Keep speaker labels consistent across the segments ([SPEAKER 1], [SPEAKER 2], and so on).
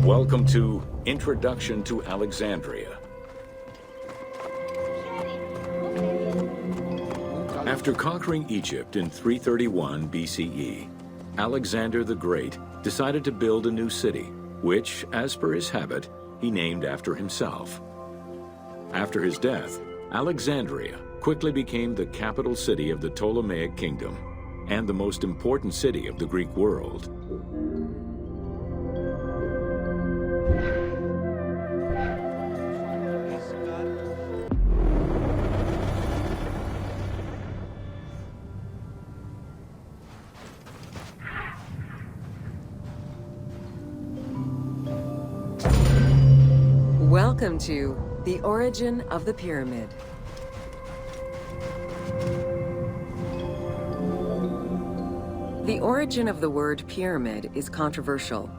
[SPEAKER 1] Welcome to Introduction to Alexandria. After conquering Egypt in 331 BCE, Alexander the Great decided to build a new city, which, as per his habit, he named after himself. After his death, Alexandria quickly became the capital city of the Ptolemaic kingdom and the most important city of the Greek world.
[SPEAKER 2] Welcome to The Origin of the Pyramid. The origin of the word pyramid is controversial.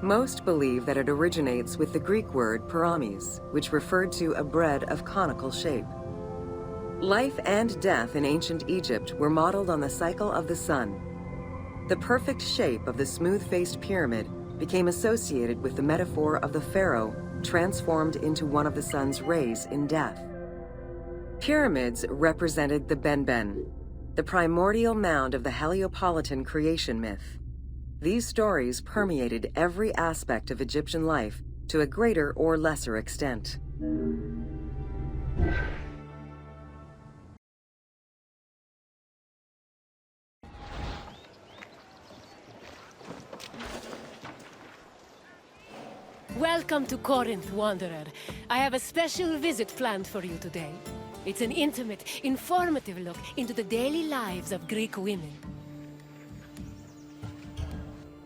[SPEAKER 2] Most believe that it originates with the Greek word pyramis, which referred to a bread of conical shape. Life and death in ancient Egypt were modeled on the cycle of the sun. The perfect shape of the smooth-faced pyramid became associated with the metaphor of the pharaoh transformed into one of the sun's rays in death. Pyramids represented the Benben, the primordial mound of the Heliopolitan creation myth. These stories permeated every aspect of Egyptian life to a greater or lesser extent.
[SPEAKER 3] Welcome to Corinth, Wanderer. I have a special visit planned for you today. It's an intimate, informative look into the daily lives of Greek women.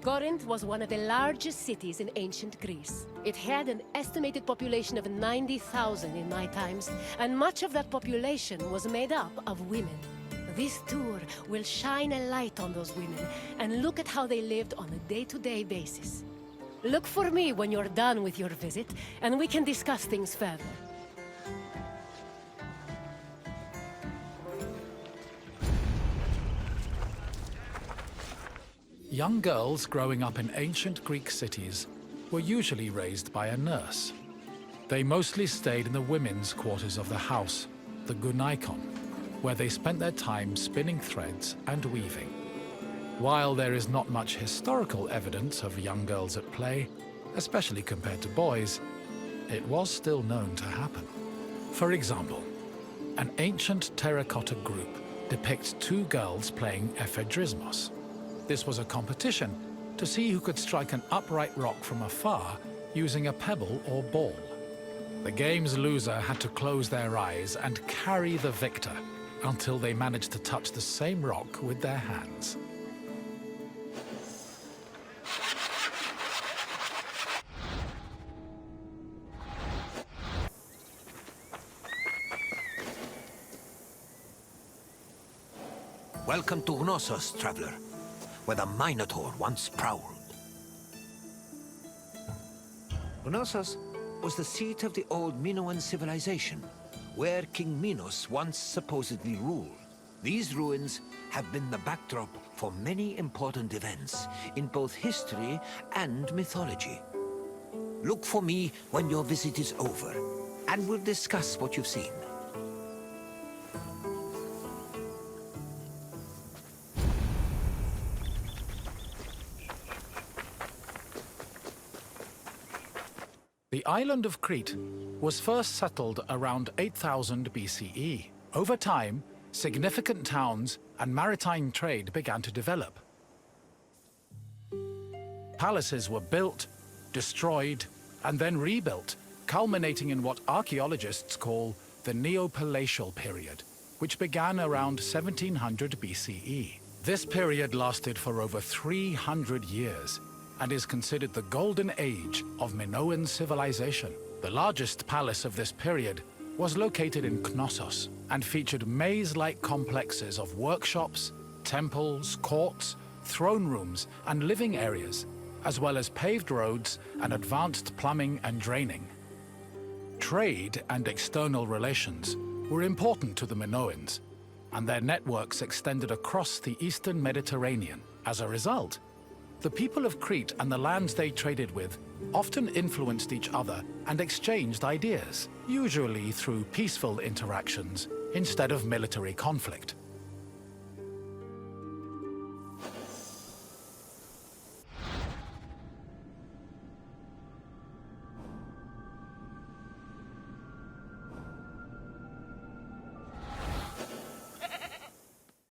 [SPEAKER 3] Corinth was one of the largest cities in ancient Greece. It had an estimated population of 90,000 in my times, and much of that population was made up of women. This tour will shine a light on those women and look at how they lived on a day-to-day basis. Look for me when you're done with your visit, and we can discuss things further.
[SPEAKER 4] Young girls growing up in ancient Greek cities were usually raised by a nurse. They mostly stayed in the women's quarters of the house, the gunaikon, where they spent their time spinning threads and weaving. While there is not much historical evidence of young girls at play, especially compared to boys, it was still known to happen. For example, an ancient terracotta group depicts two girls playing ephedrismos. This was a competition to see who could strike an upright rock from afar using a pebble or ball. The game's loser had to close their eyes and carry the victor until they managed to touch the same rock with their hands.
[SPEAKER 5] Welcome to Knossos, traveler, where the Minotaur once prowled. Knossos was the seat of the old Minoan civilization, where King Minos once supposedly ruled. These ruins have been the backdrop for many important events in both history and mythology. Look for me when your visit is over, and we'll discuss what you've seen.
[SPEAKER 4] The island of Crete was first settled around 8000 BCE. Over time, significant towns and maritime trade began to develop. Palaces were built, destroyed, and then rebuilt, culminating in what archaeologists call the Neopalatial period, which began around 1700 BCE. This period lasted for over 300 years, and is considered the golden age of Minoan civilization. The largest palace of this period was located in Knossos and featured maze-like complexes of workshops, temples, courts, throne rooms, and living areas, as well as paved roads and advanced plumbing and draining. Trade and external relations were important to the Minoans, and their networks extended across the eastern Mediterranean. As a result, The people of Crete and the lands they traded with often influenced each other and exchanged ideas, usually through peaceful interactions instead of military conflict.